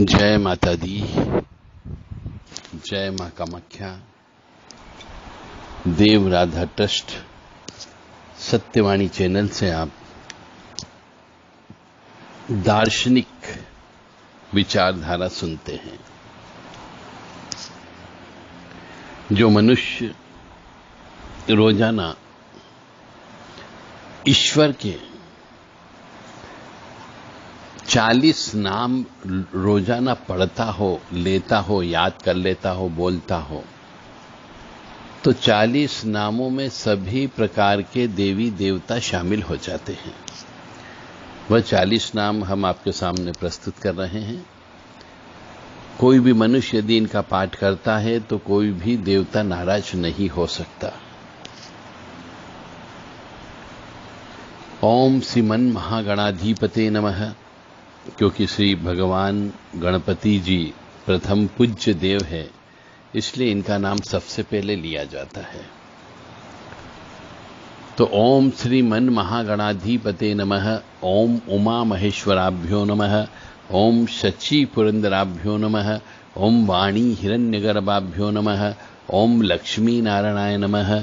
जय माता दी, जय मां कामाख्या। देव राधा ट्रस्ट सत्यवाणी चैनल से आप दार्शनिक विचारधारा सुनते हैं। जो मनुष्य रोजाना ईश्वर के 40 नाम रोजाना पढ़ता हो, लेता हो, याद कर लेता हो, बोलता हो, तो 40 नामों में सभी प्रकार के देवी देवता शामिल हो जाते हैं। वह 40 नाम हम आपके सामने प्रस्तुत कर रहे हैं। कोई भी मनुष्य यदि इनका पाठ करता है तो कोई भी देवता नाराज नहीं हो सकता। ओम श्रीमन महागणाधिपते नमः। क्योंकि श्री भगवान गणपति जी प्रथम पूज्य देव है, इसलिए इनका नाम सबसे पहले लिया जाता है। तो ओम श्रीमन महागणाधिपते नमः, ओम उमा महेश्वराभ्यो नमः, ओम शची पुरंदराभ्यो नमः, ओम वाणी हिरण्यगर्भाभ्यो नमः, ओम लक्ष्मी नारायणाय नमः,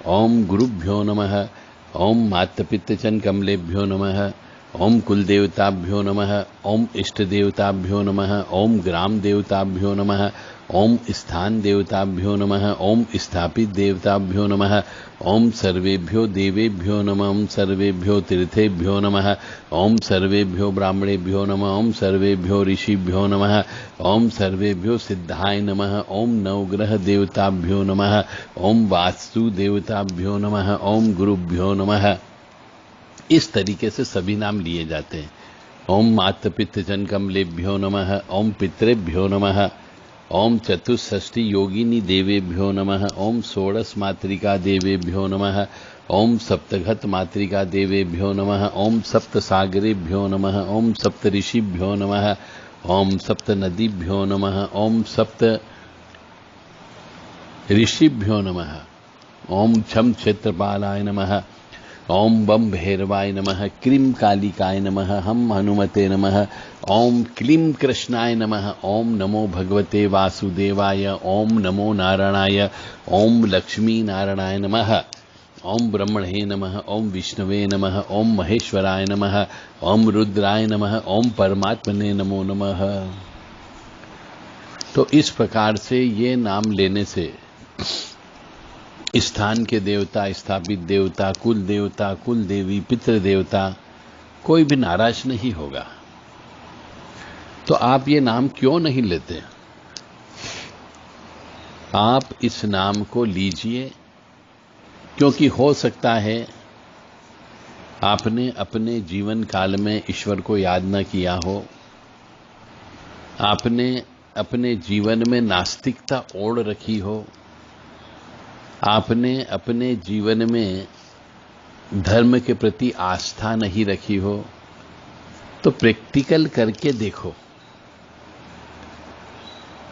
ओम गुरुभ्यो नमः, ओम मातपित्तचन कमलेभ्यो नमः, ओम कुल देवताभ्यो नमः, ओम इष्ट देवताभ्यो नमः, ओम ग्राम देवताभ्यो नमः, ओम स्थान देवताभ्यो नमः, ओम स्थापित देवताभ्यो नमः, ओम सर्वेभ्यो देवेभ्यो नमः, ओम सर्वेभ्यो तीर्थेभ्यो नमः, ओम सर्वेभ्यो ब्राह्मणेभ्यो नमः, ओम सर्वेभ्यो ऋषिभ्यो नमः, ओम सर्वेभ्यो सिद्धाय नमः, ओम नवग्रह देवताभ्यो नमः, ओम वास्तु देवताभ्यो नमः, ओम गुरुभ्यो नमः। इस तरीके से सभी नाम लिए जाते हैं। ओम मातपित्तजन कमलेभ्यो नमः, ओम पितृभ्यो नमः, ओम चतुष्षष्टि योगिनी देवेभ्यो नमः, ओम षोडश मातृका देवेभ्यो नमः, ओम सप्तघत मातृका देवेभ्यो नमः, ओम सप्त सागरेभ्यो नमः, ओम सप्त ऋषिभ्यो नमः, ओम सप्त नदीभ्यो नमः, ओम सप्त ऋषिभ्यो नमः, ओम छम क्षेत्रपालाय नमः, ओम बम भैरवाय नमः, क्रीम कालिकाय नमः, हम हनुमते नमः, ओम क्लीम कृष्णाय नमः, ओम नमो भगवते वासुदेवाय, ओम नमो नारायणाय, ओम लक्ष्मी नारायणाय नमः, ओम ब्रह्मणे नमः, ओम विष्णवे नमः, ओम महेश्वराय नमः, ओम रुद्राय नमः, ओम परमात्मने नमो नमः। तो इस प्रकार से ये नाम लेने से स्थान के देवता, स्थापित देवता, कुल देवता, कुल देवी, पितृ देवता, कोई भी नाराज नहीं होगा। तो आप ये नाम क्यों नहीं लेते? आप इस नाम को लीजिए, क्योंकि हो सकता है आपने अपने जीवन काल में ईश्वर को याद न किया हो, आपने अपने जीवन में नास्तिकता ओढ़ रखी हो, आपने अपने जीवन में धर्म के प्रति आस्था नहीं रखी हो, तो प्रैक्टिकल करके देखो।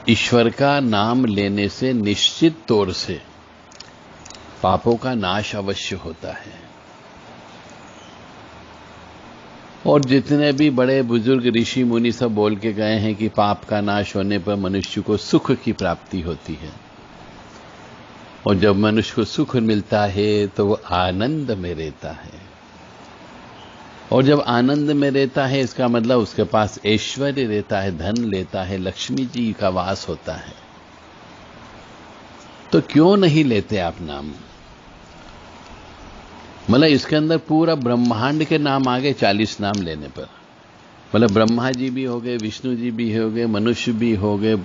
ईश्वर का नाम लेने से निश्चित तौर से पापों का नाश अवश्य होता है। और जितने भी बड़े बुजुर्ग ऋषि मुनि सब बोल के गए हैं कि पाप का नाश होने पर मनुष्य को सुख की प्राप्ति होती है, और जब मनुष्य को सुख मिलता है तो वो आनंद में रहता है, और जब आनंद में रहता है इसका मतलब उसके पास ऐश्वर्य रहता है, धन लेता है, लक्ष्मी जी का वास होता है। तो क्यों नहीं लेते आप नाम? मतलब इसके अंदर पूरा ब्रह्मांड के नाम आ गए 40 नाम लेने पर। मतलब ब्रह्मा जी भी हो गए, विष्णु जी भी हो गए, मनुष्य भी हो गए,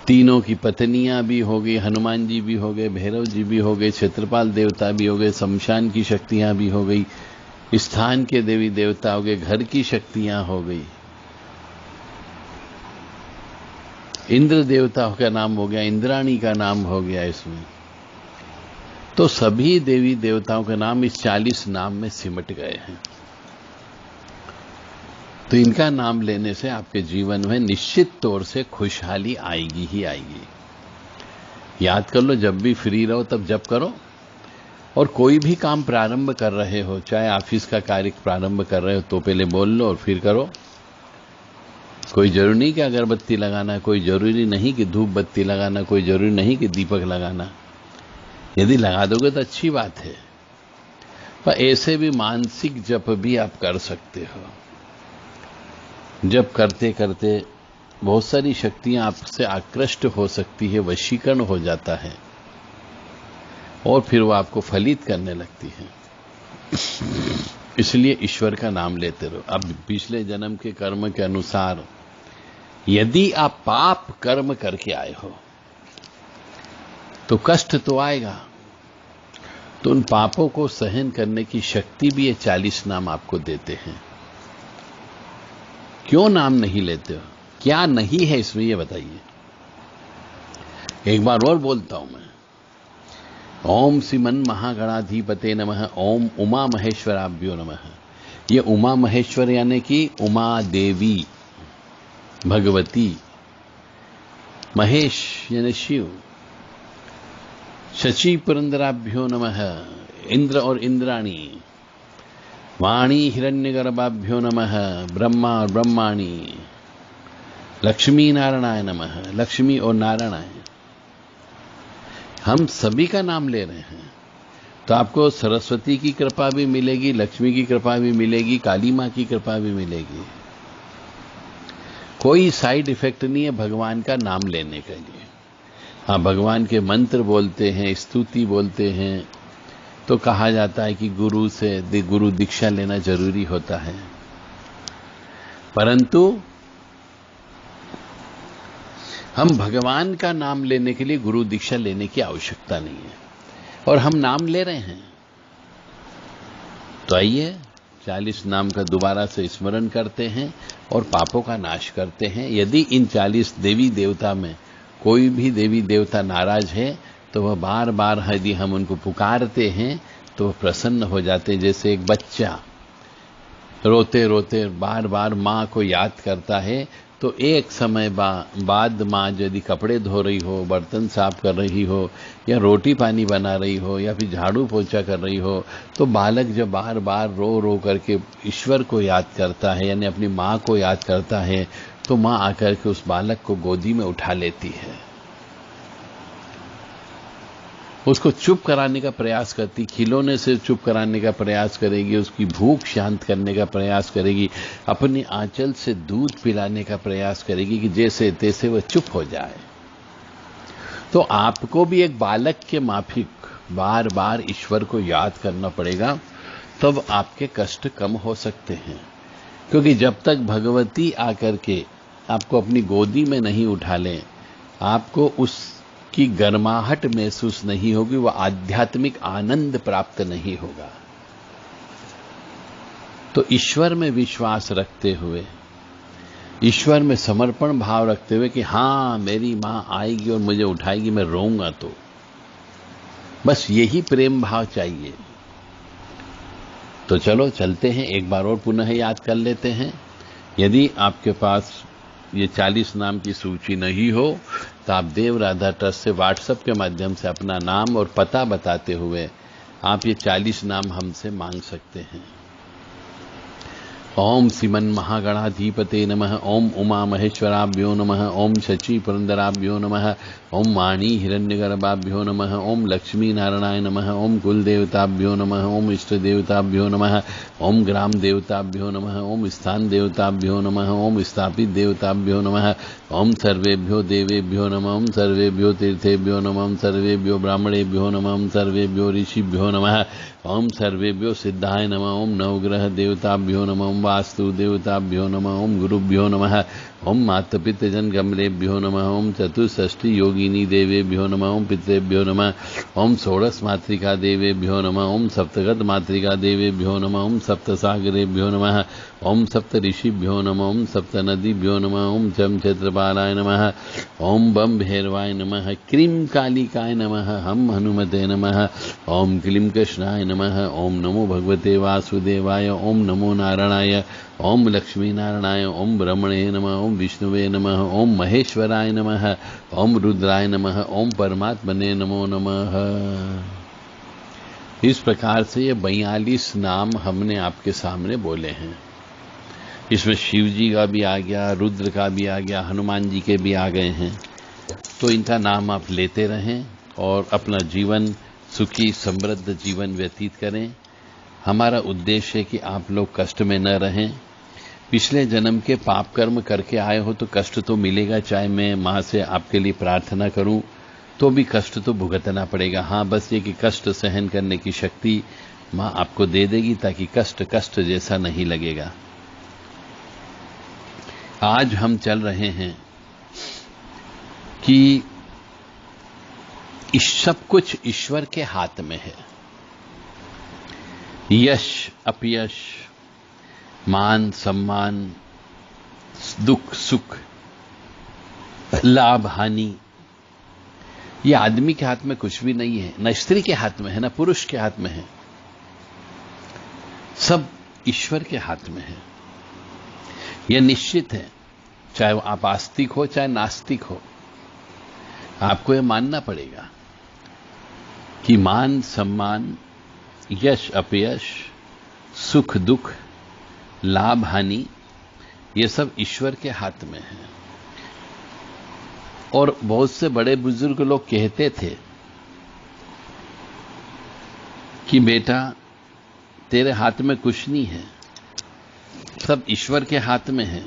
तीनों की पत्नियां भी हो गई, हनुमान जी भी हो गए, भैरव जी भी हो गए, क्षेत्रपाल देवता भी हो गए, शमशान की शक्तियां भी हो गई, स्थान के देवी देवता हो गए, घर की शक्तियां हो गई, इंद्र देवता का नाम हो गया, इंद्राणी का नाम हो गया इसमें। तो सभी देवी देवताओं के नाम इस 40 नाम में सिमट गए हैं। तो इनका नाम लेने से आपके जीवन में निश्चित तौर से खुशहाली आएगी ही आएगी। याद कर लो, जब भी फ्री रहो तब जप करो, और कोई भी काम प्रारंभ कर रहे हो, चाहे ऑफिस का कार्य प्रारंभ कर रहे हो तो पहले बोल लो और फिर करो। कोई जरूरी नहीं कि अगरबत्ती लगाना, कोई जरूरी नहीं कि धूप बत्ती लगाना, कोई जरूरी नहीं कि दीपक लगाना। यदि लगा दोगे तो अच्छी बात है, पर ऐसे भी मानसिक जप भी आप कर सकते हो। जप करते करते बहुत सारी शक्तियां आपसे आकृष्ट हो सकती है, वशीकरण हो जाता है और फिर वो आपको फलित करने लगती है। इसलिए ईश्वर का नाम लेते रहो। अब पिछले जन्म के कर्म के अनुसार यदि आप पाप कर्म करके आए हो तो कष्ट तो आएगा, तो उन पापों को सहन करने की शक्ति भी ये 40 नाम आपको देते हैं। क्यों नाम नहीं लेते हो? क्या नहीं है इसमें, ये बताइए। एक बार और बोलता हूं मैं। ओम श्रीमन महागणाधिपते नमः, ओम उमा महेश्वराभ्यो नमः। ये उमा महेश्वर यानी कि उमा देवी, भगवती, महेश यानी शिव, शची पुरंदराभ्यो नमः, इंद्र और इंद्राणी, वाणी हिरण्यगर्भाभ्यो नमः, ब्रह्मा और ब्रह्माणी, लक्ष्मी नारायणाय नमः, लक्ष्मी और नारायण। हम सभी का नाम ले रहे हैं तो आपको सरस्वती की कृपा भी मिलेगी, लक्ष्मी की कृपा भी मिलेगी, काली मां की कृपा भी मिलेगी। कोई साइड इफेक्ट नहीं है भगवान का नाम लेने के लिए। हाँ, भगवान के मंत्र बोलते हैं, स्तुति बोलते हैं, तो कहा जाता है कि गुरु से गुरु दीक्षा लेना जरूरी होता है, परंतु हम भगवान का नाम लेने के लिए गुरु दीक्षा लेने की आवश्यकता नहीं है, और हम नाम ले रहे हैं। तो आइए 40 नाम का दोबारा से स्मरण करते हैं और पापों का नाश करते हैं। यदि इन 40 देवी देवता में कोई भी देवी देवता नाराज है तो वह बार बार यदि हम उनको पुकारते हैं तो वह प्रसन्न हो जाते हैं। जैसे एक बच्चा रोते रोते बार बार माँ को याद करता है, तो एक समय बाद माँ यदि कपड़े धो रही हो, बर्तन साफ कर रही हो, या रोटी पानी बना रही हो, या फिर झाड़ू पोछा कर रही हो, तो बालक जब बार बार रो रो करके ईश्वर को याद करता है, यानी अपनी माँ को याद करता है, तो माँ आकर के उस बालक को गोदी में उठा लेती है, उसको चुप कराने का प्रयास करती, खिलौने से चुप कराने का प्रयास करेगी, उसकी भूख शांत करने का प्रयास करेगी, अपनी आंचल से दूध पिलाने का प्रयास करेगी कि जैसे तैसे वह चुप हो जाए। तो आपको भी एक बालक के माफिक बार बार ईश्वर को याद करना पड़ेगा, तब आपके कष्ट कम हो सकते हैं। क्योंकि जब तक भगवती आकर के आपको अपनी गोदी में नहीं उठा लें, आपको उसकी गर्माहट महसूस नहीं होगी, वह आध्यात्मिक आनंद प्राप्त नहीं होगा। तो ईश्वर में विश्वास रखते हुए, ईश्वर में समर्पण भाव रखते हुए कि हाँ मेरी मां आएगी और मुझे उठाएगी, मैं रोऊंगा तो, बस यही प्रेम भाव चाहिए। तो चलो चलते हैं, एक बार और पुनः याद कर लेते हैं। यदि आपके पास ये 40 नाम की सूची नहीं हो तो आप देव राधा ट्रस्ट से व्हाट्सएप के माध्यम से अपना नाम और पता बताते हुए आप ये 40 नाम हमसे मांग सकते हैं। ओम श्रीमन महागणाधिपते नमः, ओम उमा महेश्वराभ्यो नमः, ओम शची पुरंदराभ्यो नमः, ओम वाणी हिरण्यगर्भाभ्यो नमः, ओम लक्ष्मी नारायणाय नमः, ओम कुल देवताभ्यो नमः, ओम इष्ट देवताभ्यो नमः, ओम ग्राम देवताभ्यो नमः, ओम स्थान देवताभ्यो नमः, ओम स्थापित देवताभ्यो नमः, ओम सर्वेभ्यो देवेभ्यो नमः, ओम सर्वेभ्यो तीर्थेभ्यो नमः, ओम सर्वेभ्यो ब्राह्मणेभ्यो नमः, ओम सर्वेभ्यो ऋषिभ्यो नमः, ओम सर्वेभ्यो सिद्धाय नमः, ओम नवग्रह देवताभ्यो नमः, ओम वास्तु देवताभ्यो नमः, ओम गुरुभ्यो नमः, ओम मातपितृजन गमलेभ्यो नमः, ओम चतुष्षष्टि योगिनी देवेभ्यो नमः, ओम पितृभ्यो नमः, ओम षोडश मातृका देवेभ्यो नमः, ओम सप्तगत मातृका देवेभ्यो नमः, ओम सप्तसागरेभ्यो नमः, ओम सप्त ऋषिभ्यो नमः, ओम सप्त नदीभ्यो नमः, ओम जम क्षेत्रपालाय नमः, ओम बम भैरवाय नमः, क्रीम कालिकाय नमः, हम हनुमते नमः, ओम क्लीम कृष्णाय नमः, ओम नमो भगवते वासुदेवाय, ओम नमो नारायणाय, ओम लक्ष्मी नारायणाय, ओम ब्रह्मणे नमः, ओम विष्णुवे नमः, ओम महेश्वराय नमः, ओम रुद्राय नमः, ओम परमात्मने नमो नमः। इस प्रकार से ये 42 नाम हमने आपके सामने बोले हैं। इसमें शिव जी का भी आ गया, रुद्र का भी आ गया, हनुमान जी के भी आ गए हैं। तो इनका नाम आप लेते रहें और अपना जीवन सुखी समृद्ध जीवन व्यतीत करें। हमारा उद्देश्य है कि आप लोग कष्ट में न रहें। पिछले जन्म के पाप कर्म करके आए हो तो कष्ट तो मिलेगा, चाहे मैं माँ से आपके लिए प्रार्थना करूं तो भी कष्ट तो भुगतना पड़ेगा। हाँ, बस ये कि कष्ट सहन करने की शक्ति माँ आपको दे देगी, ताकि कष्ट कष्ट जैसा नहीं लगेगा। आज हम चल रहे हैं कि सब कुछ ईश्वर के हाथ में है। यश अपयश, मान सम्मान, दुख सुख, लाभ हानि, ये आदमी के हाथ में कुछ भी नहीं है, न स्त्री के हाथ में है, न पुरुष के हाथ में है, सब ईश्वर के हाथ में है। यह निश्चित है, चाहे आप आस्तिक हो चाहे नास्तिक हो, आपको यह मानना पड़ेगा कि मान सम्मान, यश अपयश, सुख दुख, लाभ हानि, ये सब ईश्वर के हाथ में है। और बहुत से बड़े बुजुर्ग लोग कहते थे कि बेटा तेरे हाथ में कुछ नहीं है, सब ईश्वर के हाथ में है।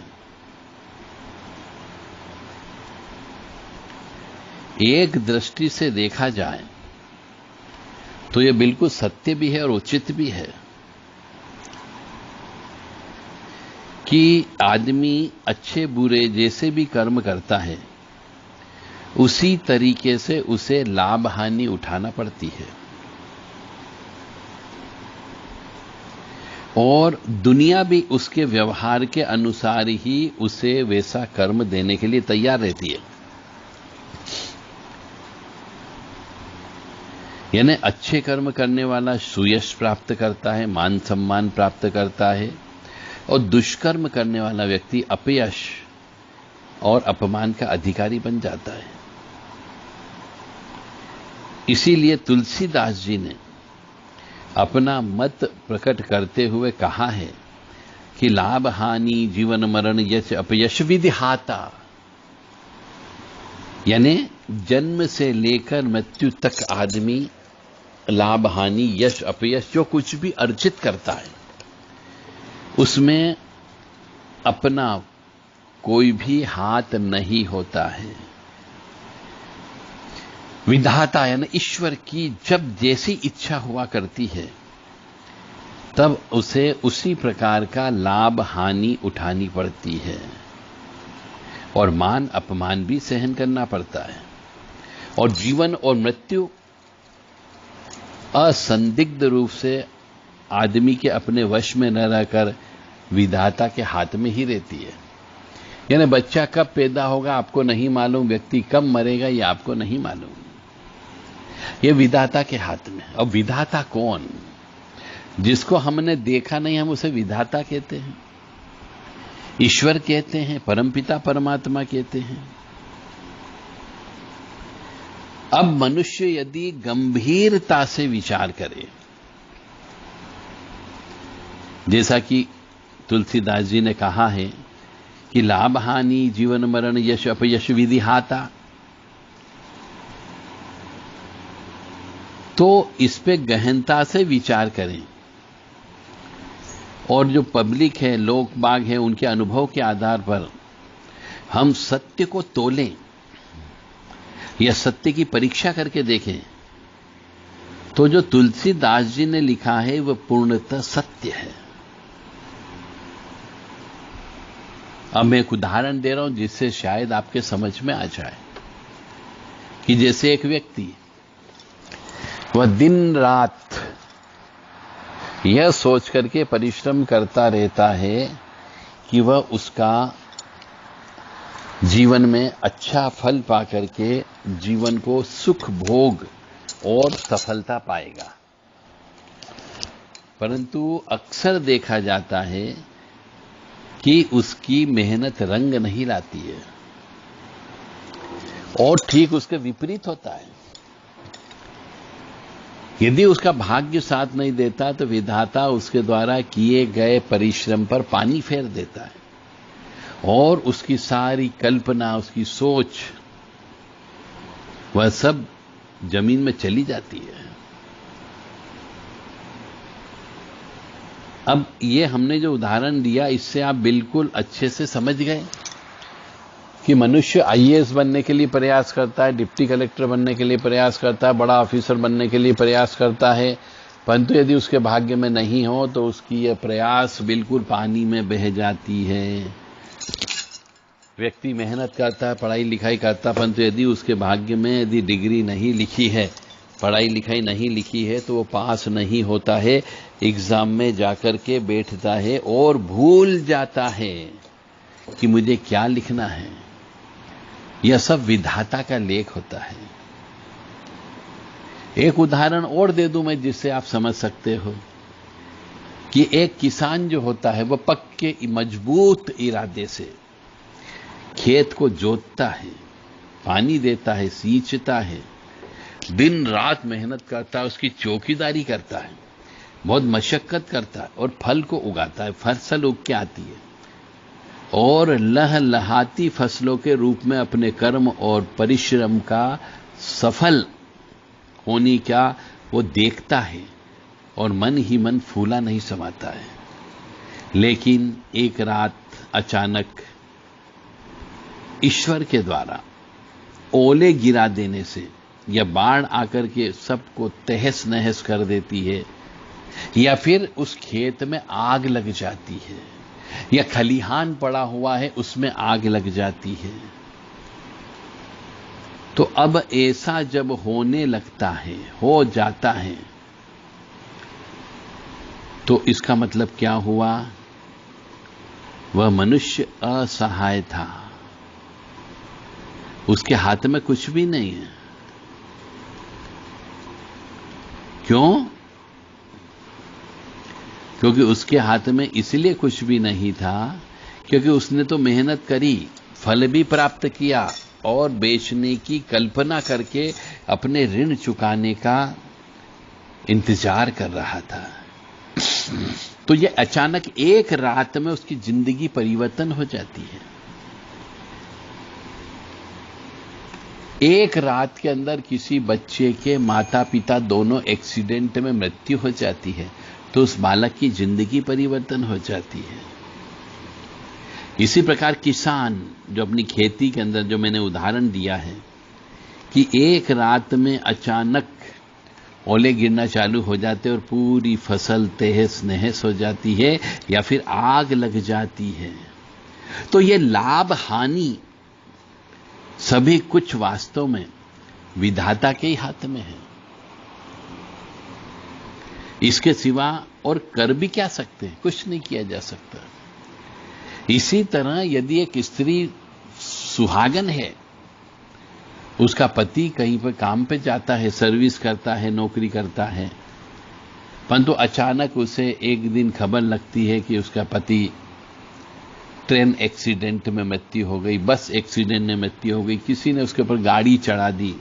एक दृष्टि से देखा जाए तो यह बिल्कुल सत्य भी है और उचित भी है कि आदमी अच्छे बुरे जैसे भी कर्म करता है उसी तरीके से उसे लाभ हानि उठाना पड़ती है, और दुनिया भी उसके व्यवहार के अनुसार ही उसे वैसा कर्म देने के लिए तैयार रहती है। यानी अच्छे कर्म करने वाला सुयश प्राप्त करता है, मान सम्मान प्राप्त करता है, और दुष्कर्म करने वाला व्यक्ति अपयश और अपमान का अधिकारी बन जाता है। इसीलिए तुलसीदास जी ने अपना मत प्रकट करते हुए कहा है कि लाभ हानि जीवन मरण यश अपयश विधिहाता, यानी जन्म से लेकर मृत्यु तक आदमी लाभ हानि यश अपयश जो कुछ भी अर्जित करता है उसमें अपना कोई भी हाथ नहीं होता है। विधाता यानी ईश्वर की जब जैसी इच्छा हुआ करती है तब उसे उसी प्रकार का लाभ हानि उठानी पड़ती है, और मान अपमान भी सहन करना पड़ता है। और जीवन और मृत्यु असंदिग्ध रूप से आदमी के अपने वश में न रहकर विधाता के हाथ में ही रहती है। यानी बच्चा कब पैदा होगा आपको नहीं मालूम, व्यक्ति कब मरेगा ये आपको नहीं मालूम, ये विधाता के हाथ में। और विधाता कौन? जिसको हमने देखा नहीं हम उसे विधाता कहते हैं, ईश्वर कहते हैं, परमपिता परमात्मा कहते हैं। अब मनुष्य यदि गंभीरता से विचार करे, जैसा कि तुलसीदास जी ने कहा है कि लाभ हानि जीवन मरण यश अपयश विधिहाता, तो इस पे गहनता से विचार करें और जो पब्लिक है, लोग बाग है, उनके अनुभव के आधार पर हम सत्य को तोलें या सत्य की परीक्षा करके देखें, तो जो तुलसीदास जी ने लिखा है वह पूर्णतः सत्य है। अब मैं एक उदाहरण दे रहा हूं जिससे शायद आपके समझ में आ जाए कि जैसे एक व्यक्ति वह दिन रात यह सोच करके परिश्रम करता रहता है कि वह उसका जीवन में अच्छा फल पा करके जीवन को सुख भोग और सफलता पाएगा, परंतु अक्सर देखा जाता है कि उसकी मेहनत रंग नहीं लाती है और ठीक उसके विपरीत होता है। यदि उसका भाग्य साथ नहीं देता तो विधाता उसके द्वारा किए गए परिश्रम पर पानी फेर देता है और उसकी सारी कल्पना, उसकी सोच, वह सब जमीन में चली जाती है। अब ये हमने जो उदाहरण दिया, इससे आप बिल्कुल अच्छे से समझ गए कि मनुष्य आईएएस बनने के लिए प्रयास करता है, डिप्टी कलेक्टर बनने के लिए प्रयास करता है, बड़ा ऑफिसर बनने के लिए प्रयास करता है, परंतु यदि उसके भाग्य में नहीं हो तो उसकी यह प्रयास बिल्कुल पानी में बह जाती है। व्यक्ति मेहनत करता है, पढ़ाई लिखाई करता है, परंतु यदि उसके भाग्य में यदि डिग्री नहीं लिखी है, पढ़ाई लिखाई नहीं लिखी है, तो वो पास नहीं होता है, एग्जाम में जाकर के बैठता है और भूल जाता है कि मुझे क्या लिखना है। यह सब विधाता का लेख होता है। एक उदाहरण और दे दूं मैं, जिससे आप समझ सकते हो कि एक किसान जो होता है वह पक्के मजबूत इरादे से खेत को जोतता है, पानी देता है, सींचता है, दिन रात मेहनत करता है, उसकी चौकीदारी करता है, बहुत मशक्कत करता है और फल को उगाता है, फसल उग के आती है और लहलहाती फसलों के रूप में अपने कर्म और परिश्रम का सफल होने का वो देखता है और मन ही मन फूला नहीं समाता है। लेकिन एक रात अचानक ईश्वर के द्वारा ओले गिरा देने से या बाढ़ आकर के सबको तहस नहस कर देती है, या फिर उस खेत में आग लग जाती है, या खलिहान पड़ा हुआ है उसमें आग लग जाती है। तो अब ऐसा जब होने लगता है, हो जाता है, तो इसका मतलब क्या हुआ? वह मनुष्य असहाय था, उसके हाथ में कुछ भी नहीं है। क्यों? क्योंकि उसके हाथ में इसलिए कुछ भी नहीं था क्योंकि उसने तो मेहनत करी, फल भी प्राप्त किया और बेचने की कल्पना करके अपने ऋण चुकाने का इंतजार कर रहा था। तो ये अचानक एक रात में उसकी जिंदगी परिवर्तन हो जाती है। एक रात के अंदर किसी बच्चे के माता पिता दोनों एक्सीडेंट में मृत्यु हो जाती है, तो उस बालक की जिंदगी परिवर्तन हो जाती है। इसी प्रकार किसान जो अपनी खेती के अंदर, जो मैंने उदाहरण दिया है कि एक रात में अचानक ओले गिरना चालू हो जाते और पूरी फसल तहस नहस हो जाती है या फिर आग लग जाती है, तो ये लाभ हानि सभी कुछ वास्तव में विधाता के ही हाथ में है। इसके सिवा और कर भी क्या सकते हैं? कुछ नहीं किया जा सकता। इसी तरह यदि एक स्त्री सुहागन है, उसका पति कहीं पर काम पे जाता है, सर्विस करता है, नौकरी करता है, परंतु अचानक उसे एक दिन खबर लगती है कि उसका पति ट्रेन एक्सीडेंट में मृत्यु हो गई, बस एक्सीडेंट में मृत्यु हो गई, किसी ने उसके ऊपर गाड़ी चढ़ा दी,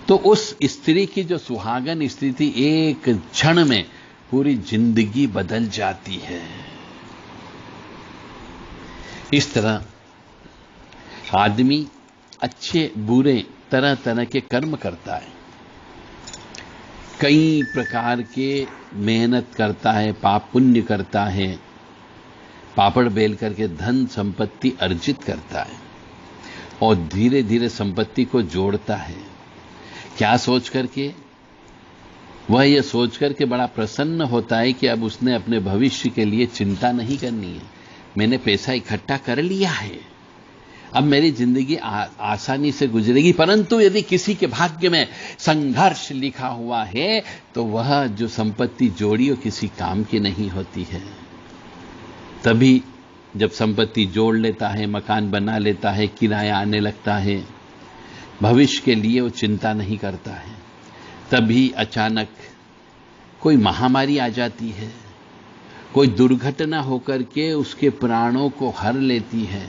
तो उस स्त्री की जो सुहागन स्त्री थी, एक क्षण में पूरी जिंदगी बदल जाती है। इस तरह आदमी अच्छे बुरे तरह तरह के कर्म करता है, कई प्रकार के मेहनत करता है, पाप पुण्य करता है, पापड़ बेल करके धन संपत्ति अर्जित करता है और धीरे धीरे संपत्ति को जोड़ता है। क्या सोच करके? वह यह सोच करके बड़ा प्रसन्न होता है कि अब उसने अपने भविष्य के लिए चिंता नहीं करनी है, मैंने पैसा इकट्ठा कर लिया है, अब मेरी जिंदगी आसानी से गुजरेगी। परंतु यदि किसी के भाग्य में संघर्ष लिखा हुआ है तो वह जो संपत्ति जोड़ी वो किसी काम की नहीं होती है। तभी जब संपत्ति जोड़ लेता है, मकान बना लेता है, किराया आने लगता है, भविष्य के लिए वो चिंता नहीं करता है, तभी अचानक कोई महामारी आ जाती है, कोई दुर्घटना होकर के उसके प्राणों को हर लेती है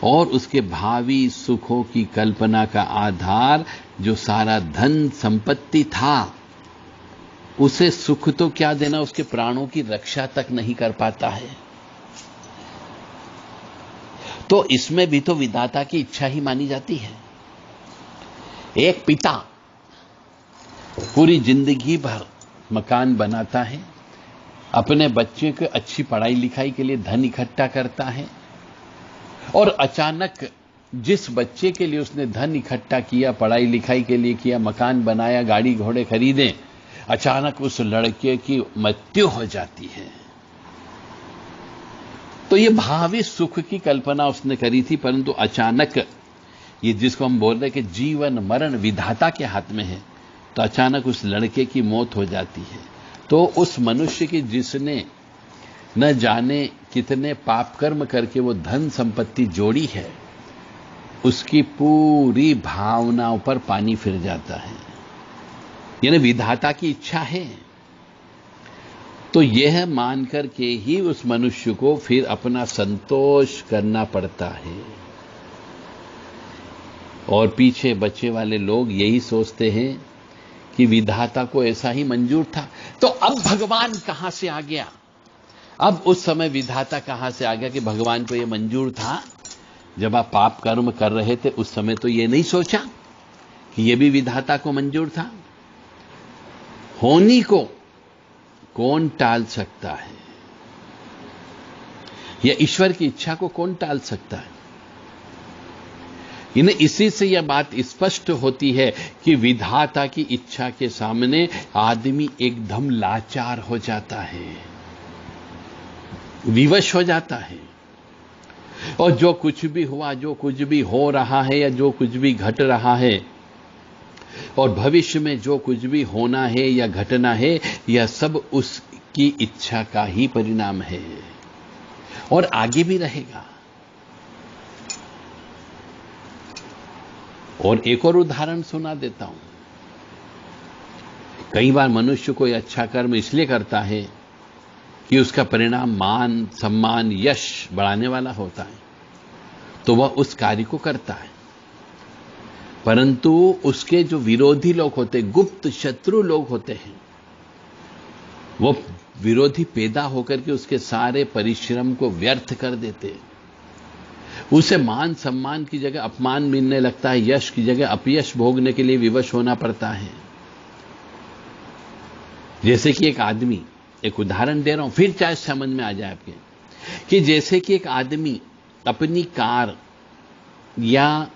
और उसके भावी सुखों की कल्पना का आधार जो सारा धन संपत्ति था, उसे सुख तो क्या देना, उसके प्राणों की रक्षा तक नहीं कर पाता है। तो इसमें भी तो विधाता की इच्छा ही मानी जाती है। एक पिता पूरी जिंदगी भर मकान बनाता है, अपने बच्चे को अच्छी पढ़ाई लिखाई के लिए धन इकट्ठा करता है, और अचानक जिस बच्चे के लिए उसने धन इकट्ठा किया, पढ़ाई लिखाई के लिए किया, मकान बनाया, गाड़ी घोड़े खरीदे, अचानक उस लड़के की मृत्यु हो जाती है। तो ये भावी सुख की कल्पना उसने करी थी, परंतु अचानक ये जिसको हम बोल रहे कि जीवन मरण विधाता के हाथ में है, तो अचानक उस लड़के की मौत हो जाती है। तो उस मनुष्य की जिसने न जाने कितने पाप कर्म करके वो धन संपत्ति जोड़ी है, उसकी पूरी भावनाओं पर पानी फिर जाता है। यानी विधाता की इच्छा है, तो यह मानकर के ही उस मनुष्य को फिर अपना संतोष करना पड़ता है। और पीछे बचे वाले लोग यही सोचते हैं कि विधाता को ऐसा ही मंजूर था, तो अब भगवान कहां से आ गया? अब उस समय विधाता कहां से आ गया कि भगवान को यह मंजूर था? जब आप पाप कर्म कर रहे थे उस समय तो यह नहीं सोचा कि यह भी विधाता को मंजूर था? होनी को कौन टाल सकता है? या ईश्वर की इच्छा को कौन टाल सकता है? इन्हें इसी से यह बात स्पष्ट होती है कि विधाता की इच्छा के सामने आदमी एकदम लाचार हो जाता है, विवश हो जाता है, और जो कुछ भी हुआ, जो कुछ भी हो रहा है, या जो कुछ भी घट रहा है, और भविष्य में जो कुछ भी होना है या घटना है, यह सब उसकी इच्छा का ही परिणाम है और आगे भी रहेगा। और एक और उदाहरण सुना देता हूं। कई बार मनुष्य कोई अच्छा कर्म इसलिए करता है कि उसका परिणाम मान, सम्मान, यश बढ़ाने वाला होता है, तो वह उस कार्य को करता है। परंतु उसके जो विरोधी लोग होते, गुप्त शत्रु लोग होते हैं, वो विरोधी पैदा होकर के उसके सारे परिश्रम को व्यर्थ कर देते हैं। उसे मान सम्मान की जगह अपमान मिलने लगता है, यश की जगह अपयश भोगने के लिए विवश होना पड़ता है। जैसे कि एक आदमी, एक उदाहरण दे रहा हूं, फिर चाहे समझ में आ जाए आपके, कि जैसे कि एक आदमी अपनी कार या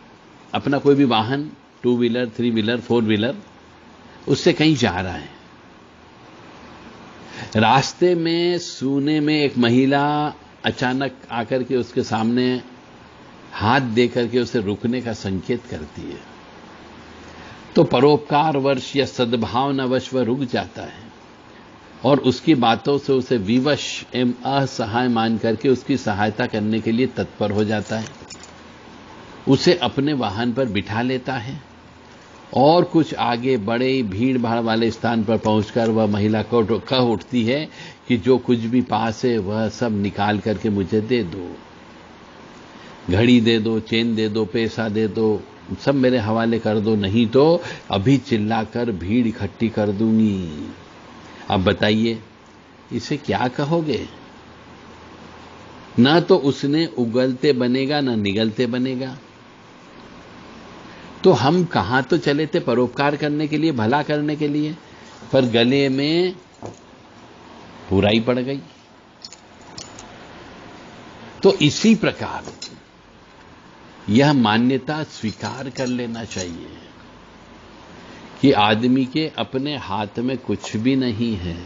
अपना कोई भी वाहन, 2 व्हीलर, 3 व्हीलर, 4 व्हीलर, उससे कहीं जा रहा है। रास्ते में सूने में एक महिला अचानक आकर के उसके सामने हाथ देकर के उसे रुकने का संकेत करती है, तो परोपकारवश या सद्भावनावश वह रुक जाता है और उसकी बातों से उसे विवश एवं असहाय मान करके उसकी सहायता करने के लिए तत्पर हो जाता है। उसे अपने वाहन पर बिठा लेता है और कुछ आगे बड़े भीड़ भाड़ वाले स्थान पर पहुंचकर वह महिला को कह उठती है कि जो कुछ भी पास है वह सब निकाल करके मुझे दे दो, घड़ी दे दो, चेन दे दो, पैसा दे दो, सब मेरे हवाले कर दो, नहीं तो अभी चिल्लाकर भीड़ इकट्ठी कर दूंगी। अब बताइए इसे क्या कहोगे? ना तो उसने उगलते बनेगा ना निगलते बनेगा। तो हम कहां तो चले थे परोपकार करने के लिए, भला करने के लिए, पर गले में बुराई पड़ गई। तो इसी प्रकार यह मान्यता स्वीकार कर लेना चाहिए कि आदमी के अपने हाथ में कुछ भी नहीं है।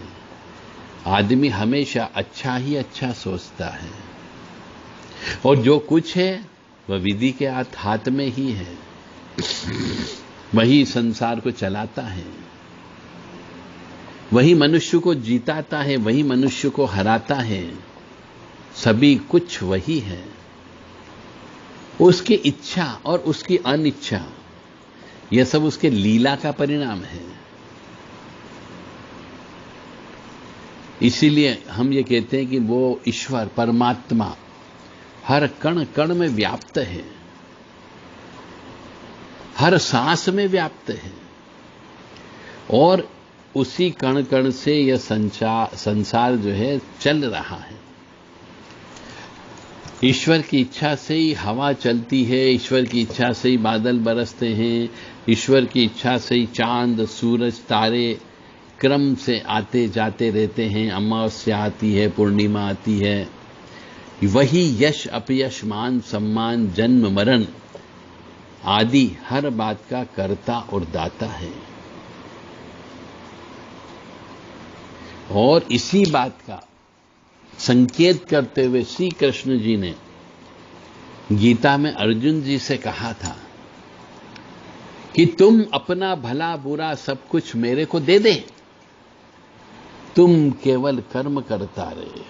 आदमी हमेशा अच्छा ही अच्छा सोचता है और जो कुछ है वह विधि के हाथ में ही है। वही संसार को चलाता है, वही मनुष्य को जीताता है, वही मनुष्य को हराता है, सभी कुछ वही है। उसकी इच्छा और उसकी अनिच्छा यह सब उसके लीला का परिणाम है। इसीलिए हम ये कहते हैं कि वो ईश्वर परमात्मा हर कण कण में व्याप्त है, हर सांस में व्याप्त है, और उसी कण कण से यह संसार जो है चल रहा है। ईश्वर की इच्छा से ही हवा चलती है, ईश्वर की इच्छा से ही बादल बरसते हैं, ईश्वर की इच्छा से ही चांद सूरज तारे क्रम से आते जाते रहते हैं। अमावस्या आती है, पूर्णिमा आती है। वही यश अपयश मान सम्मान जन्म मरण आदि हर बात का कर्ता और दाता है। और इसी बात का संकेत करते हुए श्री कृष्ण जी ने गीता में अर्जुन जी से कहा था कि तुम अपना भला बुरा सब कुछ मेरे को दे दे, तुम केवल कर्म करता रहे।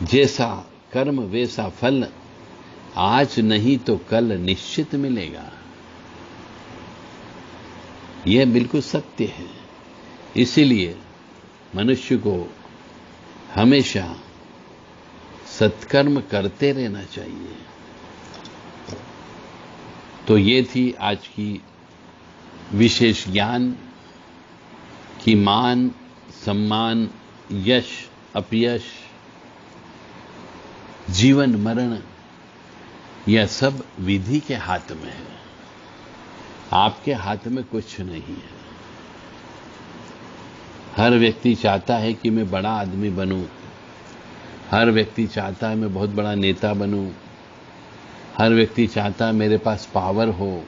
जैसा कर्म वैसा फल आज नहीं तो कल निश्चित मिलेगा। यह बिल्कुल सत्य है। इसीलिए मनुष्य को हमेशा सत्कर्म करते रहना चाहिए। तो ये थी आज की विशेष ज्ञान कि मान सम्मान यश अपयश जीवन मरण यह सब विधि के हाथ में है, आपके हाथ में कुछ नहीं है। हर व्यक्ति चाहता है कि मैं बड़ा आदमी बनूं, हर व्यक्ति चाहता है मैं बहुत बड़ा नेता बनूं, हर व्यक्ति चाहता है मेरे पास पावर हो,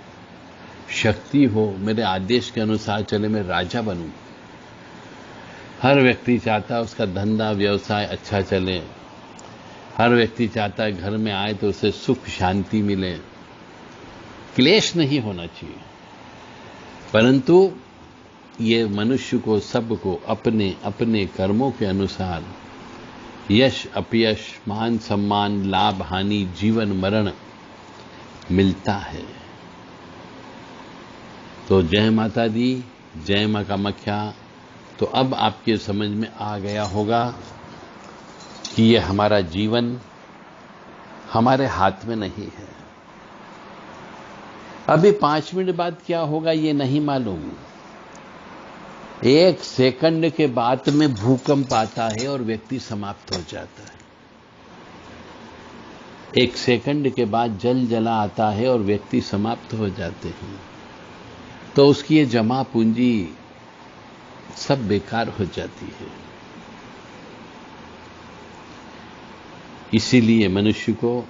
शक्ति हो, मेरे आदेश के अनुसार चले, मैं राजा बनूं। हर व्यक्ति चाहता है उसका धंधा व्यवसाय अच्छा चले, हर व्यक्ति चाहता है घर में आए तो उसे सुख शांति मिले, क्लेश नहीं होना चाहिए। परंतु ये मनुष्य को सबको अपने अपने कर्मों के अनुसार यश अपयश मान सम्मान लाभ हानि जीवन मरण मिलता है। तो जय माता दी, जय मां कामाख्या। तो अब आपके समझ में आ गया होगा कि ये हमारा जीवन हमारे हाथ में नहीं है। अभी 5 मिनट बाद क्या होगा ये नहीं मालूम। 1 सेकंड के बाद में भूकंप आता है और व्यक्ति समाप्त हो जाता है। 1 सेकंड के बाद जल जला आता है और व्यक्ति समाप्त हो जाते हैं। तो उसकी ये जमा पूंजी सब बेकार हो जाती है। इसीलिए मनुष्य को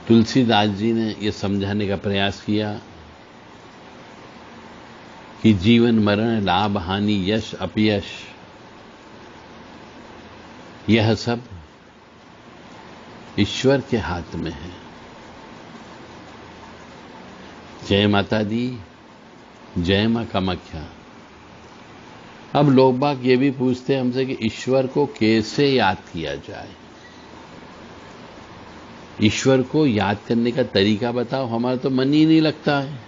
तुलसीदास जी ने यह समझाने का प्रयास किया कि जीवन मरण लाभ हानि यश अपयश यह सब ईश्वर के हाथ में है। जय माता दी, जय मां कामाख्या। अब लोग बाग ये भी पूछते हैं हमसे कि ईश्वर को कैसे याद किया जाए, ईश्वर को याद करने का तरीका बताओ, हमारा तो मन ही नहीं लगता है।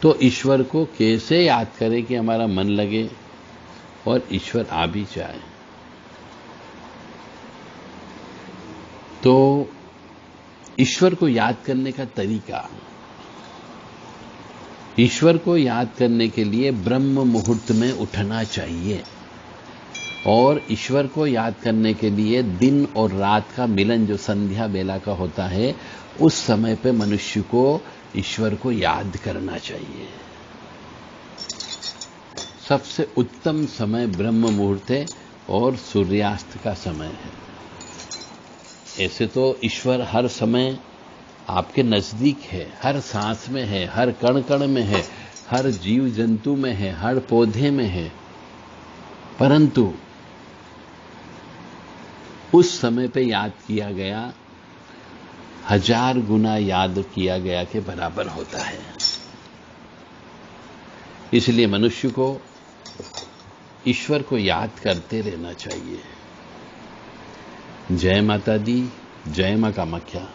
तो ईश्वर को कैसे याद करें कि हमारा मन लगे और ईश्वर आ भी जाए। तो ईश्वर को याद करने का तरीका, ईश्वर को याद करने के लिए ब्रह्म मुहूर्त में उठना चाहिए। और ईश्वर को याद करने के लिए दिन और रात का मिलन जो संध्या बेला का होता है, उस समय पे मनुष्य को ईश्वर को याद करना चाहिए। सबसे उत्तम समय ब्रह्म मुहूर्त है और सूर्यास्त का समय है। ऐसे तो ईश्वर हर समय आपके नजदीक है, हर सांस में है, हर कण कण में है, हर जीव जंतु में है, हर पौधे में है। परंतु उस समय पे याद किया गया 1000 गुना याद किया गया के बराबर होता है। इसलिए मनुष्य को ईश्वर को याद करते रहना चाहिए। जय माता दी, जय मां कामाख्या।